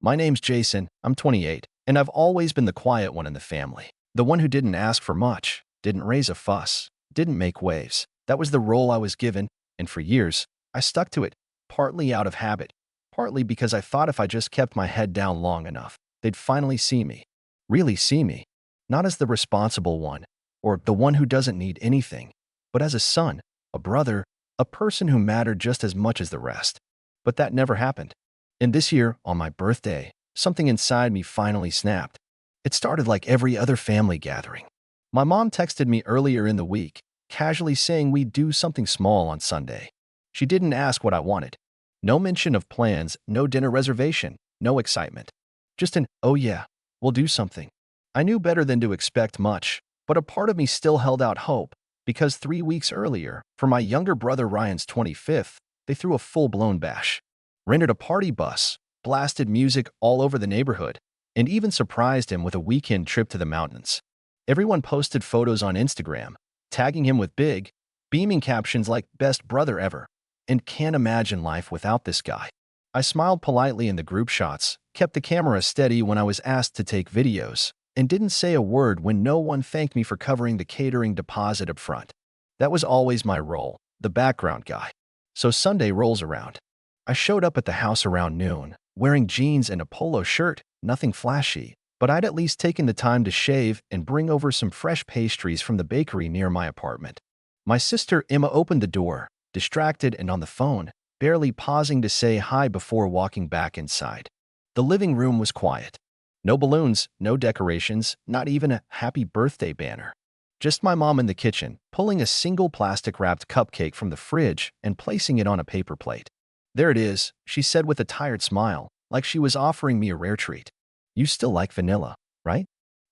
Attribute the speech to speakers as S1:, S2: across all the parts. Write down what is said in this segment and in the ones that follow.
S1: My name's Jason, I'm 28, and I've always been the quiet one in the family. The one who didn't ask for much, didn't raise a fuss, didn't make waves. That was the role I was given, and for years, I stuck to it, partly out of habit, partly because I thought if I just kept my head down long enough, they'd finally see me. Really see me. Not as the responsible one, or the one who doesn't need anything, but as a son, a brother, a person who mattered just as much as the rest. But that never happened. And this year, on my birthday, something inside me finally snapped. It started like every other family gathering. My mom texted me earlier in the week, casually saying we'd do something small on Sunday. She didn't ask what I wanted. No mention of plans, no dinner reservation, no excitement. Just an, oh yeah, we'll do something. I knew better than to expect much, but a part of me still held out hope, because 3 weeks earlier, for my younger brother Ryan's 25th, they threw a full-blown bash. Rented a party bus, blasted music all over the neighborhood, and even surprised him with a weekend trip to the mountains. Everyone posted photos on Instagram, tagging him with big, beaming captions like "best brother ever," and "can't imagine life without this guy." I smiled politely in the group shots, kept the camera steady when I was asked to take videos, and didn't say a word when no one thanked me for covering the catering deposit up front. That was always my role, the background guy. So Sunday rolls around. I showed up at the house around noon, wearing jeans and a polo shirt, nothing flashy, but I'd at least taken the time to shave and bring over some fresh pastries from the bakery near my apartment. My sister Emma opened the door, distracted and on the phone, barely pausing to say hi before walking back inside. The living room was quiet. No balloons, no decorations, not even a happy birthday banner. Just my mom in the kitchen, pulling a single plastic-wrapped cupcake from the fridge and placing it on a paper plate. "There it is," she said with a tired smile, like she was offering me a rare treat. "You still like vanilla, right?"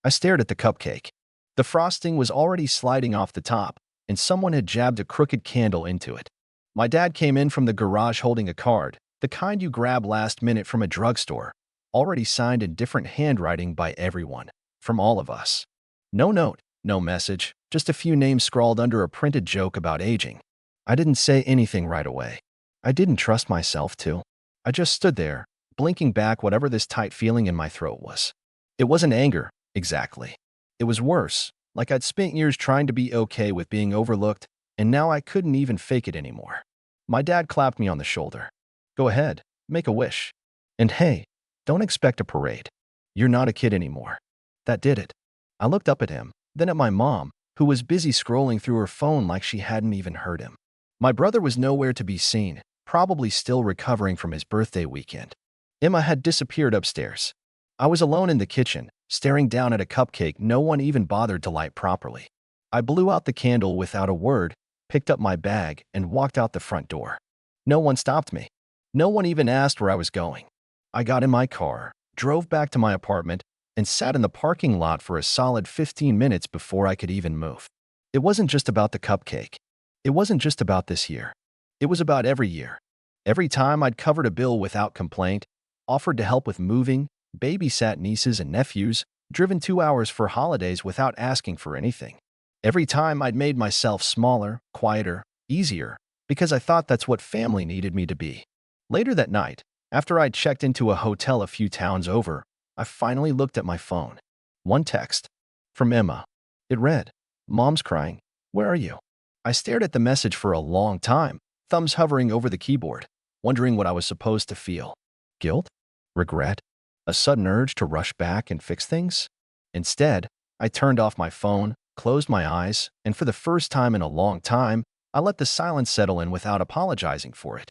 S1: I stared at the cupcake. The frosting was already sliding off the top, and someone had jabbed a crooked candle into it. My dad came in from the garage holding a card, the kind you grab last minute from a drugstore, already signed in different handwriting by everyone, from all of us. No note, no message, just a few names scrawled under a printed joke about aging. I didn't say anything right away. I didn't trust myself to. I just stood there, blinking back whatever this tight feeling in my throat was. It wasn't anger, exactly. It was worse, like I'd spent years trying to be okay with being overlooked, and now I couldn't even fake it anymore. My dad clapped me on the shoulder. "Go ahead, make a wish. And hey, don't expect a parade. You're not a kid anymore." That did it. I looked up at him, then at my mom, who was busy scrolling through her phone like she hadn't even heard him. My brother was nowhere to be seen, probably still recovering from his birthday weekend. Emma had disappeared upstairs. I was alone in the kitchen, staring down at a cupcake no one even bothered to light properly. I blew out the candle without a word, picked up my bag, and walked out the front door. No one stopped me. No one even asked where I was going. I got in my car, drove back to my apartment, and sat in the parking lot for a solid 15 minutes before I could even move. It wasn't just about the cupcake. It wasn't just about this year. It was about every year. Every time I'd covered a bill without complaint, offered to help with moving, babysat nieces and nephews, driven 2 hours for holidays without asking for anything. Every time I'd made myself smaller, quieter, easier, because I thought that's what family needed me to be. Later that night, after I'd checked into a hotel a few towns over, I finally looked at my phone. One text. From Emma. It read, "Mom's crying. Where are you?" I stared at the message for a long time, thumbs hovering over the keyboard, wondering what I was supposed to feel. Guilt? Regret? A sudden urge to rush back and fix things? Instead, I turned off my phone, closed my eyes, and for the first time in a long time, I let the silence settle in without apologizing for it.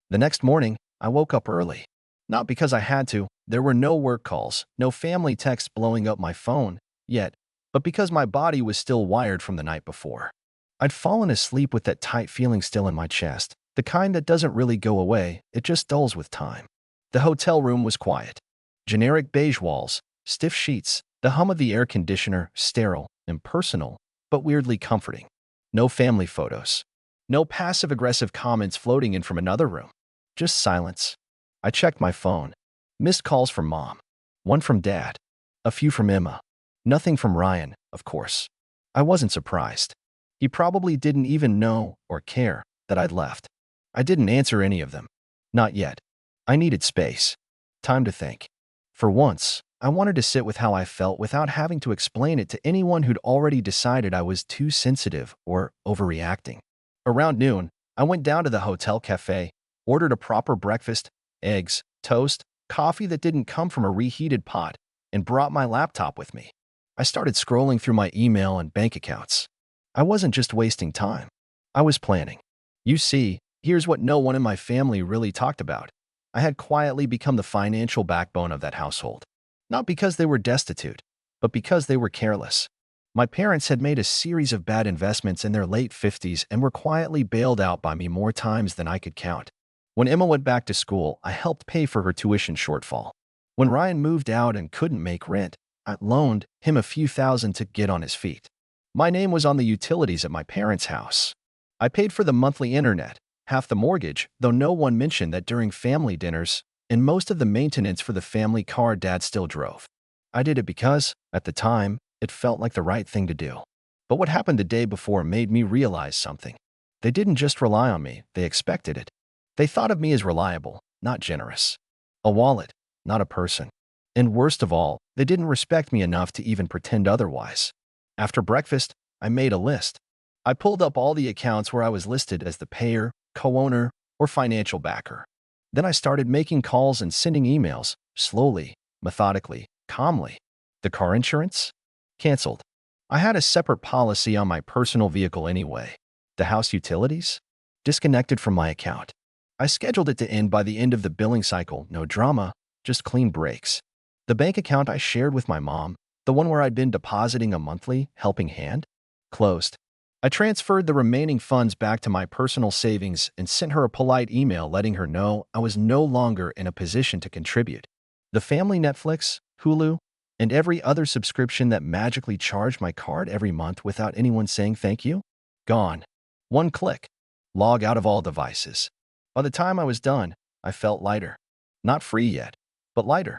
S1: The next morning, I woke up early. Not because I had to, there were no work calls, no family texts blowing up my phone, yet, but because my body was still wired from the night before. I'd fallen asleep with that tight feeling still in my chest, the kind that doesn't really go away, it just dulls with time. The hotel room was quiet. Generic beige walls, stiff sheets, the hum of the air conditioner, sterile, impersonal, but weirdly comforting. No family photos. No passive-aggressive comments floating in from another room. Just silence. I checked my phone. Missed calls from Mom. One from Dad. A few from Emma. Nothing from Ryan, of course. I wasn't surprised. He probably didn't even know or care that I'd left. I didn't answer any of them. Not yet. I needed space. Time to think. For once, I wanted to sit with how I felt without having to explain it to anyone who'd already decided I was too sensitive or overreacting. Around noon, I went down to the hotel cafe, ordered a proper breakfast, eggs, toast, coffee that didn't come from a reheated pot, and brought my laptop with me. I started scrolling through my email and bank accounts. I wasn't just wasting time. I was planning. You see, here's what no one in my family really talked about. I had quietly become the financial backbone of that household. Not because they were destitute, but because they were careless. My parents had made a series of bad investments in their late 50s and were quietly bailed out by me more times than I could count. When Emma went back to school, I helped pay for her tuition shortfall. When Ryan moved out and couldn't make rent, I loaned him a few thousand to get on his feet. My name was on the utilities at my parents' house. I paid for the monthly internet, half the mortgage, though no one mentioned that during family dinners, and most of the maintenance for the family car Dad still drove. I did it because, at the time, it felt like the right thing to do. But what happened the day before made me realize something. They didn't just rely on me, they expected it. They thought of me as reliable, not generous. A wallet, not a person. And worst of all, they didn't respect me enough to even pretend otherwise. After breakfast, I made a list. I pulled up all the accounts where I was listed as the payer, co-owner, or financial backer. Then I started making calls and sending emails, slowly, methodically, calmly. The car insurance? Canceled. I had a separate policy on my personal vehicle anyway. The house utilities? Disconnected from my account. I scheduled it to end by the end of the billing cycle, no drama, just clean breaks. The bank account I shared with my mom, the one where I'd been depositing a monthly helping hand, closed. I transferred the remaining funds back to my personal savings and sent her a polite email letting her know I was no longer in a position to contribute. The family Netflix, Hulu, and every other subscription that magically charged my card every month without anyone saying thank you? Gone. One click. Log out of all devices. By the time I was done, I felt lighter. Not free yet, but lighter.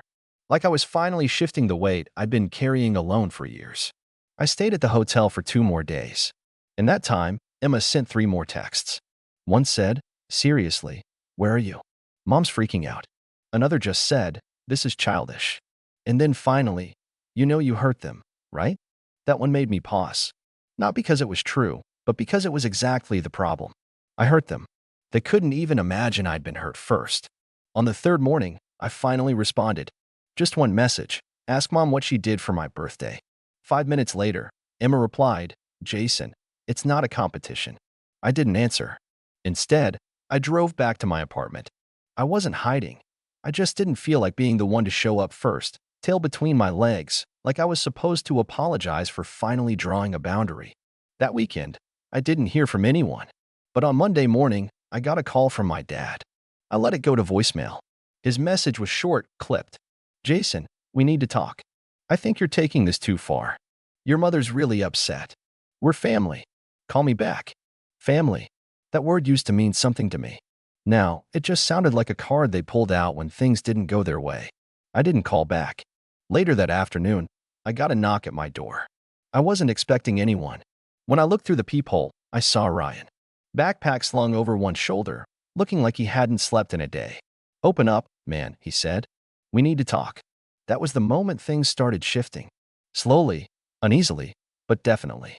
S1: Like I was finally shifting the weight I'd been carrying alone for years. I stayed at the hotel for 2 more days. In that time, Emma sent 3 more texts. One said, "Seriously, where are you? Mom's freaking out." Another just said, "This is childish." And then finally, "You know you hurt them, right?" That one made me pause. Not because it was true, but because it was exactly the problem. I hurt them. They couldn't even imagine I'd been hurt first. On the 3rd morning, I finally responded. Just one message. Ask Mom what she did for my birthday. 5 minutes later, Emma replied, "Jason, it's not a competition." I didn't answer. Instead, I drove back to my apartment. I wasn't hiding. I just didn't feel like being the one to show up first, tail between my legs, like I was supposed to apologize for finally drawing a boundary. That weekend, I didn't hear from anyone. But on Monday morning, I got a call from my dad. I let it go to voicemail. His message was short, clipped. "Jason, we need to talk. I think you're taking this too far. Your mother's really upset. We're family. Call me back." Family. That word used to mean something to me. Now, it just sounded like a card they pulled out when things didn't go their way. I didn't call back. Later that afternoon, I got a knock at my door. I wasn't expecting anyone. When I looked through the peephole, I saw Ryan. Backpack slung over one shoulder, looking like he hadn't slept in a day. "Open up, man," he said. "We need to talk." That was the moment things started shifting. Slowly, uneasily, but definitely.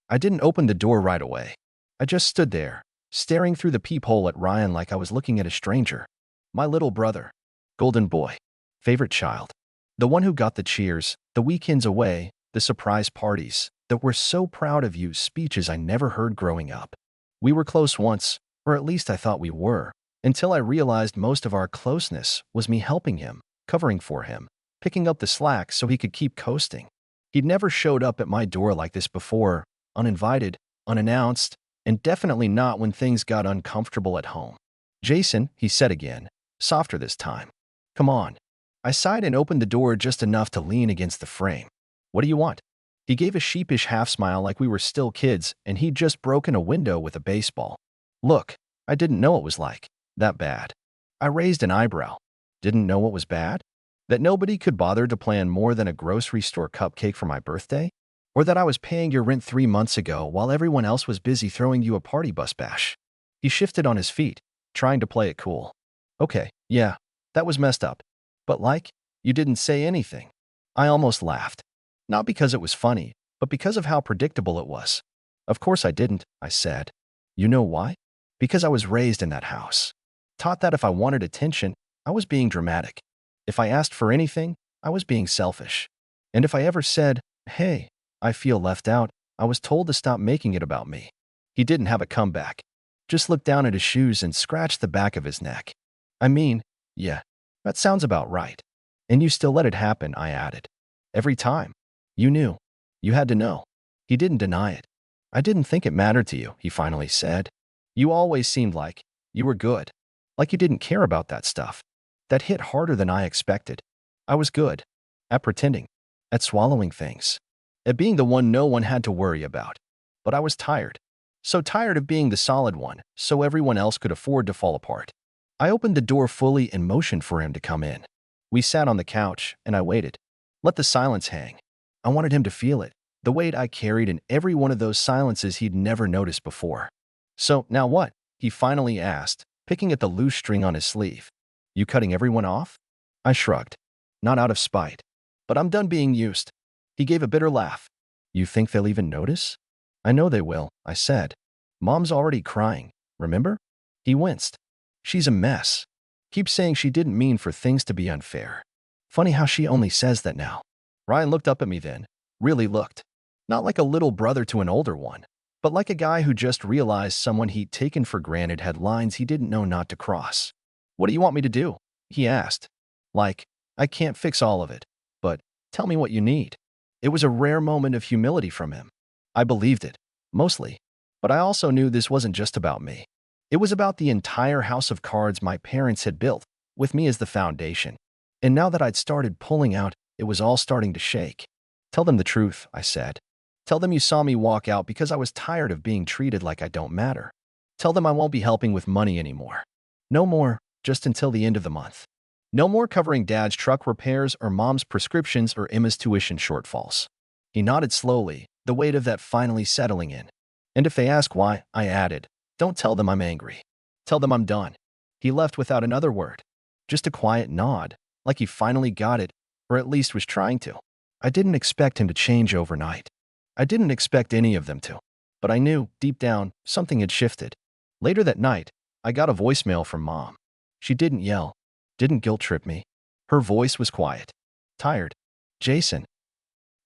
S1: I didn't open the door right away. I just stood there, staring through the peephole at Ryan like I was looking at a stranger. My little brother. Golden boy. Favorite child. The one who got the cheers, the weekends away, the surprise parties, the "we're so proud of you" speeches I never heard growing up. We were close once, or at least I thought we were, until I realized most of our closeness was me helping him, covering for him, picking up the slack so he could keep coasting. He'd never showed up at my door like this before, uninvited, unannounced, and definitely not when things got uncomfortable at home. "Jason," he said again, softer this time. "Come on." I sighed and opened the door just enough to lean against the frame. "What do you want?" He gave a sheepish half-smile like we were still kids and he'd just broken a window with a baseball. Look, I didn't know it was like that bad. I raised an eyebrow. Didn't know what was bad? That nobody could bother to plan more than a grocery store cupcake for my birthday? Or that I was paying your rent 3 months ago while everyone else was busy throwing you a party bus bash? He shifted on his feet, trying to play it cool. "Okay, yeah, that was messed up. But like, You didn't say anything." I almost laughed. Not because it was funny, but because of how predictable it was. "Of course I didn't," I said. "You know why? Because I was raised in that house. Taught that if I wanted attention, I was being dramatic. If I asked for anything, I was being selfish. And if I ever said, 'Hey, I feel left out,' I was told to stop making it about me." He didn't have a comeback. Just looked down at his shoes and scratched the back of his neck. "I mean, yeah, that sounds about right. And you still let it happen," I added. "Every time. You knew. You had to know." He didn't deny it. "I didn't think it mattered to you," he finally said. "You always seemed like you were good. Like you didn't care about that stuff." That hit harder than I expected. I was good at pretending, at swallowing things, at being the one no one had to worry about. But I was tired. So tired of being the solid one, so everyone else could afford to fall apart. I opened the door fully and motioned for him to come in. We sat on the couch, and I waited. Let the silence hang. I wanted him to feel it, the weight I carried in every one of those silences he'd never noticed before. "So, now what?" he finally asked, picking at the loose string on his sleeve. "You cutting everyone off?" I shrugged. "Not out of spite. But I'm done being used." He gave a bitter laugh. "You think they'll even notice?" "I know they will," I said. "Mom's already crying, remember?" He winced. "She's a mess. Keeps saying she didn't mean for things to be unfair. Funny how she only says that now." Ryan looked up at me then. Really looked. Not like a little brother to an older one, but like a guy who just realized someone he'd taken for granted had lines he didn't know not to cross. "What do you want me to do?" he asked. Like, "I can't fix all of it, but tell me what you need." It was a rare moment of humility from him. I believed it, mostly. But I also knew this wasn't just about me. It was about the entire house of cards my parents had built, with me as the foundation. And now that I'd started pulling out, it was all starting to shake. "Tell them the truth," I said. "Tell them you saw me walk out because I was tired of being treated like I don't matter. Tell them I won't be helping with money anymore. No more, just until the end of the month. No more covering Dad's truck repairs or Mom's prescriptions or Emma's tuition shortfalls." He nodded slowly, the weight of that finally settling in. "And if they ask why," I added, "don't tell them I'm angry. Tell them I'm done." He left without another word. Just a quiet nod, like he finally got it, or at least was trying to. I didn't expect him to change overnight. I didn't expect any of them to. But I knew, deep down, something had shifted. Later that night, I got a voicemail from Mom. She didn't yell, didn't guilt-trip me. Her voice was quiet. Tired. "Jason,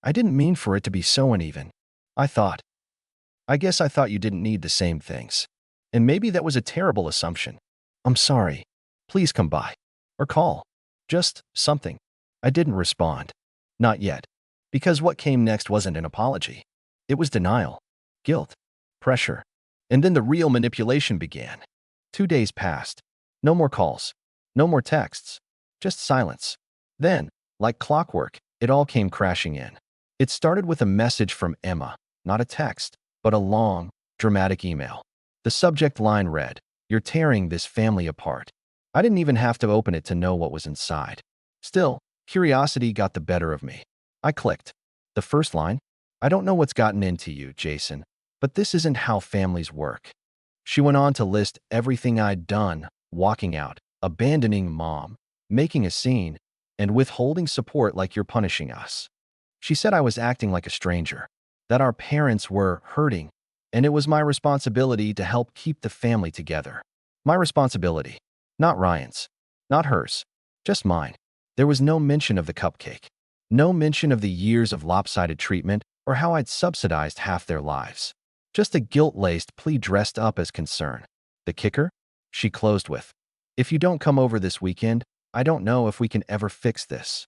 S1: I didn't mean for it to be so uneven. I guess I thought you didn't need the same things. And maybe that was a terrible assumption. I'm sorry. Please come by. Or call. Just something." I didn't respond. Not yet. Because what came next wasn't an apology. It was denial, guilt, pressure. And then the real manipulation began. 2 days passed. No more calls. No more texts. Just silence. Then, like clockwork, it all came crashing in. It started with a message from Emma, not a text, but a long, dramatic email. The subject line read, "You're tearing this family apart." I didn't even have to open it to know what was inside. Still, curiosity got the better of me. I clicked. The first line, "I don't know what's gotten into you, Jason, but this isn't how families work." She went on to list everything I'd done, walking out, abandoning Mom, making a scene, and withholding support like "you're punishing us." She said I was acting like a stranger, that our parents were hurting, and it was my responsibility to help keep the family together. My responsibility. Not Ryan's. Not hers. Just mine. There was no mention of the cupcake. No mention of the years of lopsided treatment or how I'd subsidized half their lives. Just a guilt-laced plea dressed up as concern. The kicker? She closed with, "If you don't come over this weekend, I don't know if we can ever fix this."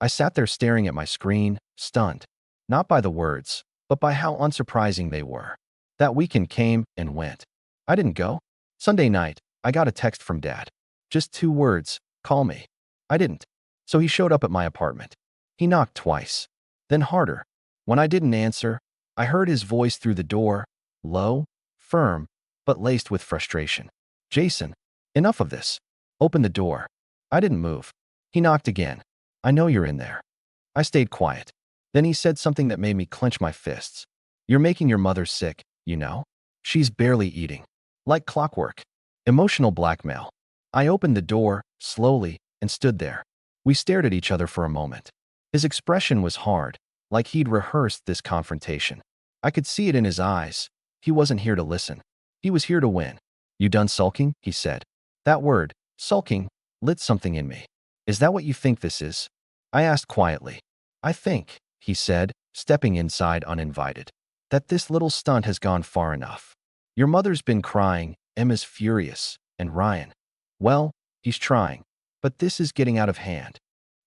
S1: I sat there staring at my screen, stunned. Not by the words, but by how unsurprising they were. That weekend came and went. I didn't go. Sunday night, I got a text from Dad. Just 2 words, "Call me." I didn't. So he showed up at my apartment. He knocked twice. Then harder. When I didn't answer, I heard his voice through the door, low, firm, but laced with frustration. "Jason, enough of this. Open the door." I didn't move. He knocked again. "I know you're in there." I stayed quiet. Then he said something that made me clench my fists. "You're making your mother sick, you know? She's barely eating." Like clockwork. Emotional blackmail. I opened the door, slowly, and stood there. We stared at each other for a moment. His expression was hard, like he'd rehearsed this confrontation. I could see it in his eyes. He wasn't here to listen. He was here to win. "You done sulking?" he said. That word, sulking, lit something in me. "Is that what you think this is?" I asked quietly. "I think," he said, stepping inside uninvited, "that this little stunt has gone far enough. Your mother's been crying, Emma's furious, and Ryan, well, he's trying. But this is getting out of hand."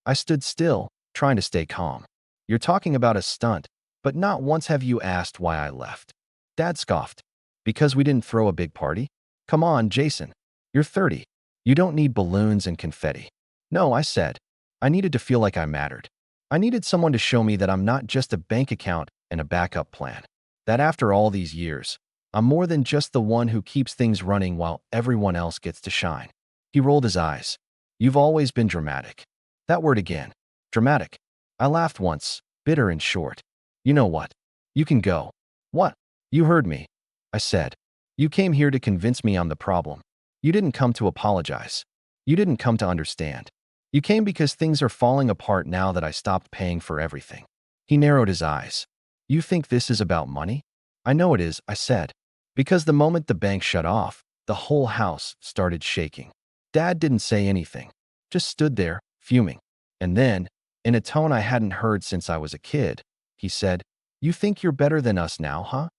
S1: I stood still, trying to stay calm. "You're talking about a stunt, but not once have you asked why I left." Dad scoffed. "Because we didn't throw a big party? Come on, Jason. You're 30. You don't need balloons and confetti." "No," I said. "I needed to feel like I mattered. I needed someone to show me that I'm not just a bank account and a backup plan. That after all these years, I'm more than just the one who keeps things running while everyone else gets to shine." He rolled his eyes. "You've always been dramatic." That word again. Dramatic. I laughed once, bitter and short. "You know what? You can go." "What?" "You heard me," I said. "You came here to convince me I'm the problem. You didn't come to apologize. You didn't come to understand. You came because things are falling apart now that I stopped paying for everything." He narrowed his eyes. "You think this is about money?" "I know it is," I said. "Because the moment the bank shut off, the whole house started shaking." Dad didn't say anything, just stood there, fuming. And then, in a tone I hadn't heard since I was a kid, he said, "You think you're better than us now, huh?"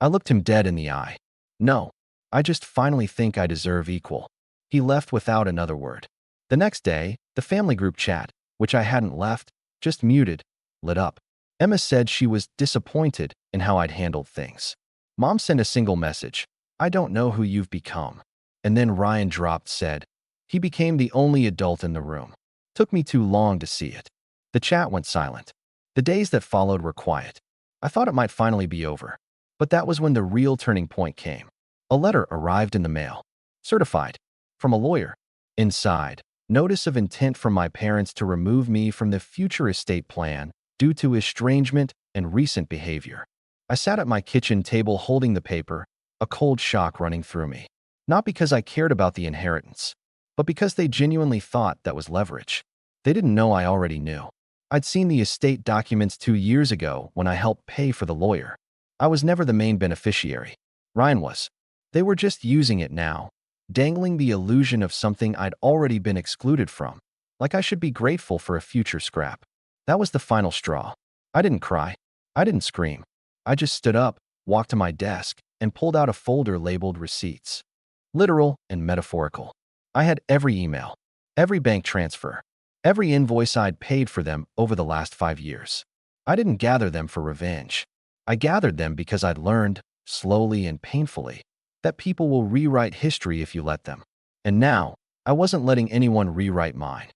S1: I looked him dead in the eye. "No, I just finally think I deserve equal." He left without another word. The next day, the family group chat, which I hadn't left, just muted, lit up. Emma said she was disappointed in how I'd handled things. Mom sent a single message, "I don't know who you've become." And then Ryan dropped said, "He became the only adult in the room." Took me too long to see it. The chat went silent. The days that followed were quiet. I thought it might finally be over. But that was when the real turning point came. A letter arrived in the mail. Certified. From a lawyer. Inside, notice of intent from my parents to remove me from the future estate plan due to estrangement and recent behavior. I sat at my kitchen table holding the paper, a cold shock running through me. Not because I cared about the inheritance, but because they genuinely thought that was leverage. They didn't know I already knew. I'd seen the estate documents 2 years ago when I helped pay for the lawyer. I was never the main beneficiary. Ryan was. They were just using it now, dangling the illusion of something I'd already been excluded from, like I should be grateful for a future scrap. That was the final straw. I didn't cry. I didn't scream. I just stood up, walked to my desk, and pulled out a folder labeled receipts. Literal and metaphorical. I had every email, every bank transfer, every invoice I'd paid for them over the last 5 years. I didn't gather them for revenge. I gathered them because I'd learned, slowly and painfully, that people will rewrite history if you let them. And now, I wasn't letting anyone rewrite mine.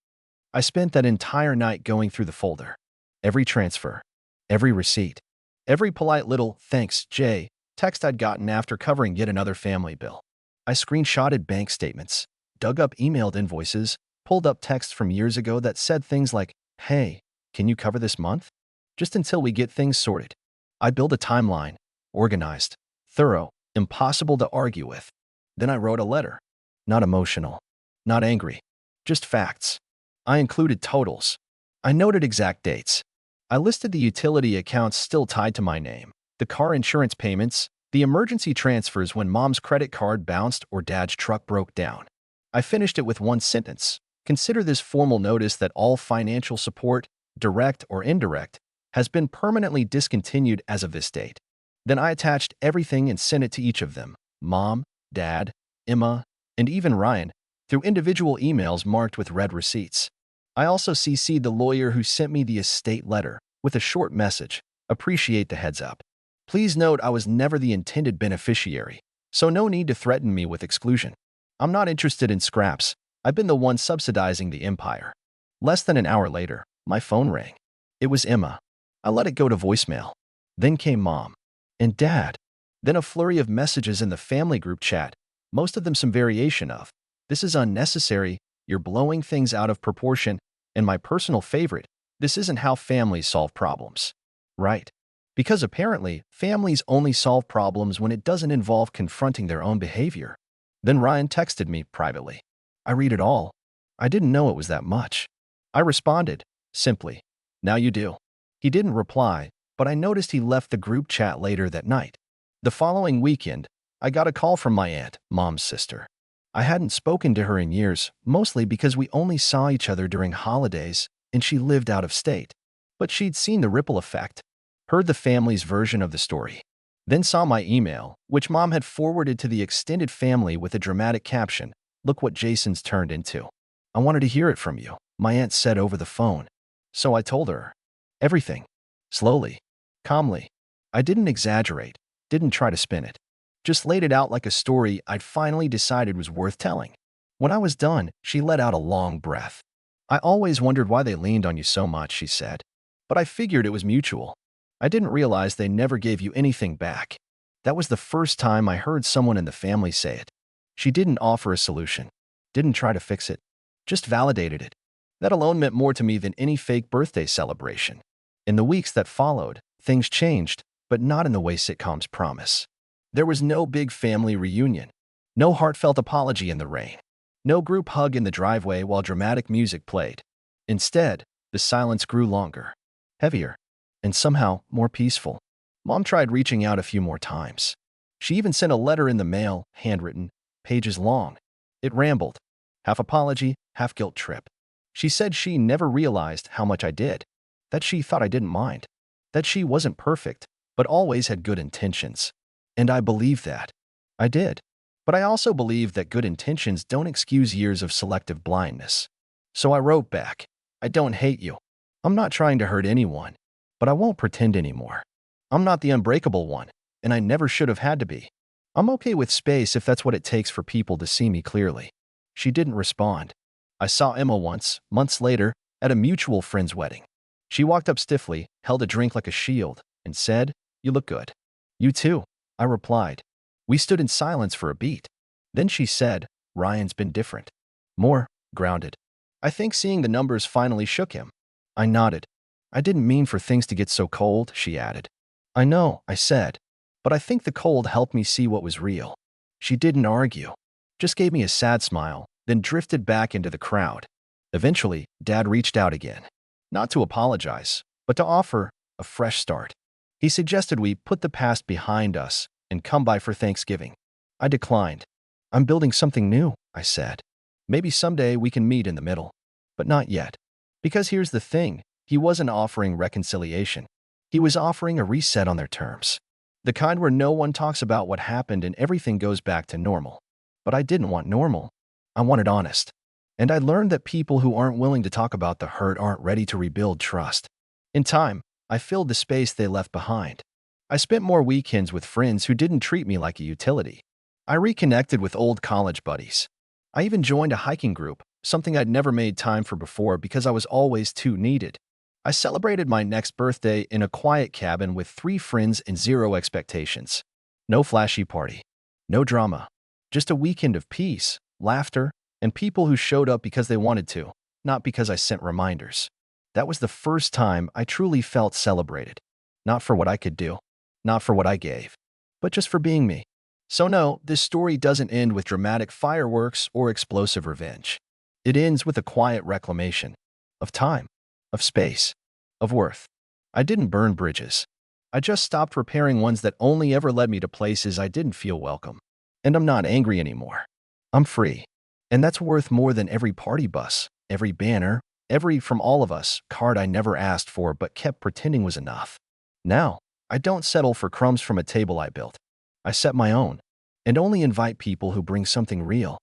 S1: I spent that entire night going through the folder. Every transfer, every receipt, every polite little "thanks, Jay" text I'd gotten after covering yet another family bill. I screenshotted bank statements, dug up emailed invoices, pulled up texts from years ago that said things like, "Hey, can you cover this month?" Just until we get things sorted. I built a timeline, organized, thorough, impossible to argue with. Then I wrote a letter. Not emotional, not angry, just facts. I included totals. I noted exact dates. I listed the utility accounts still tied to my name, the car insurance payments, the emergency transfers when mom's credit card bounced or dad's truck broke down. I finished it with one sentence. Consider this formal notice that all financial support, direct or indirect, has been permanently discontinued as of this date. Then I attached everything and sent it to each of them, Mom, Dad, Emma, and even Ryan, through individual emails marked with red receipts. I also CC'd the lawyer who sent me the estate letter with a short message, "Appreciate the heads up. Please note I was never the intended beneficiary, so no need to threaten me with exclusion. I'm not interested in scraps. I've been the one subsidizing the empire." Less than an hour later, my phone rang. It was Emma. I let it go to voicemail. Then came Mom and Dad. Then a flurry of messages in the family group chat, most of them some variation of, "This is unnecessary, you're blowing things out of proportion," and my personal favorite, "This isn't how families solve problems." Right. Because apparently, families only solve problems when it doesn't involve confronting their own behavior. Then Ryan texted me privately. I read it all. I didn't know it was that much. I responded, simply, "Now you do." He didn't reply, but I noticed he left the group chat later that night. The following weekend, I got a call from my aunt, Mom's sister. I hadn't spoken to her in years, mostly because we only saw each other during holidays and she lived out of state. But she'd seen the ripple effect, heard the family's version of the story, then saw my email, which Mom had forwarded to the extended family with a dramatic caption, "Look what Jason's turned into." "I wanted to hear it from you," my aunt said over the phone. So I told her everything, slowly, calmly. I didn't exaggerate, didn't try to spin it. Just laid it out like a story I'd finally decided was worth telling. When I was done, she let out a long breath. "I always wondered why they leaned on you so much," she said. "But I figured it was mutual. I didn't realize they never gave you anything back." That was the first time I heard someone in the family say it. She didn't offer a solution, didn't try to fix it, just validated it. That alone meant more to me than any fake birthday celebration. In the weeks that followed, things changed, but not in the way sitcoms promise. There was no big family reunion, no heartfelt apology in the rain, no group hug in the driveway while dramatic music played. Instead, the silence grew longer, heavier, and somehow more peaceful. Mom tried reaching out a few more times. She even sent a letter in the mail, handwritten, pages long. It rambled, half apology, half guilt trip. She said she never realized how much I did, that she thought I didn't mind, that she wasn't perfect, but always had good intentions. And I believed that. I did. But I also believed that good intentions don't excuse years of selective blindness. So I wrote back, "I don't hate you. I'm not trying to hurt anyone, but I won't pretend anymore. I'm not the unbreakable one, and I never should have had to be. I'm okay with space if that's what it takes for people to see me clearly." She didn't respond. I saw Emma once, months later, at a mutual friend's wedding. She walked up stiffly, held a drink like a shield, and said, "You look good." "You too," I replied. We stood in silence for a beat. Then she said, "Ryan's been different. More grounded. I think seeing the numbers finally shook him." I nodded. "I didn't mean for things to get so cold," she added. "I know," I said, "but I think the cold helped me see what was real." She didn't argue, just gave me a sad smile, then drifted back into the crowd. Eventually, Dad reached out again. Not to apologize, but to offer a fresh start. He suggested we put the past behind us and come by for Thanksgiving. I declined. "I'm building something new," I said. "Maybe someday we can meet in the middle, but not yet." Because here's the thing, he wasn't offering reconciliation. He was offering a reset on their terms. The kind where no one talks about what happened and everything goes back to normal. But I didn't want normal. I wanted honest. And I learned that people who aren't willing to talk about the hurt aren't ready to rebuild trust. In time, I filled the space they left behind. I spent more weekends with friends who didn't treat me like a utility. I reconnected with old college buddies. I even joined a hiking group, something I'd never made time for before because I was always too needed. I celebrated my next birthday in a quiet cabin with 3 friends and 0 expectations. No flashy party. No drama. Just a weekend of peace, laughter, and people who showed up because they wanted to, not because I sent reminders. That was the first time I truly felt celebrated. Not for what I could do, not for what I gave, but just for being me. So no, this story doesn't end with dramatic fireworks or explosive revenge. It ends with a quiet reclamation of time, of space, of worth. I didn't burn bridges. I just stopped repairing ones that only ever led me to places I didn't feel welcome. And I'm not angry anymore. I'm free. And that's worth more than every party bus, every banner, every "from all of us" card I never asked for but kept pretending was enough. Now, I don't settle for crumbs from a table I built. I set my own, and only invite people who bring something real,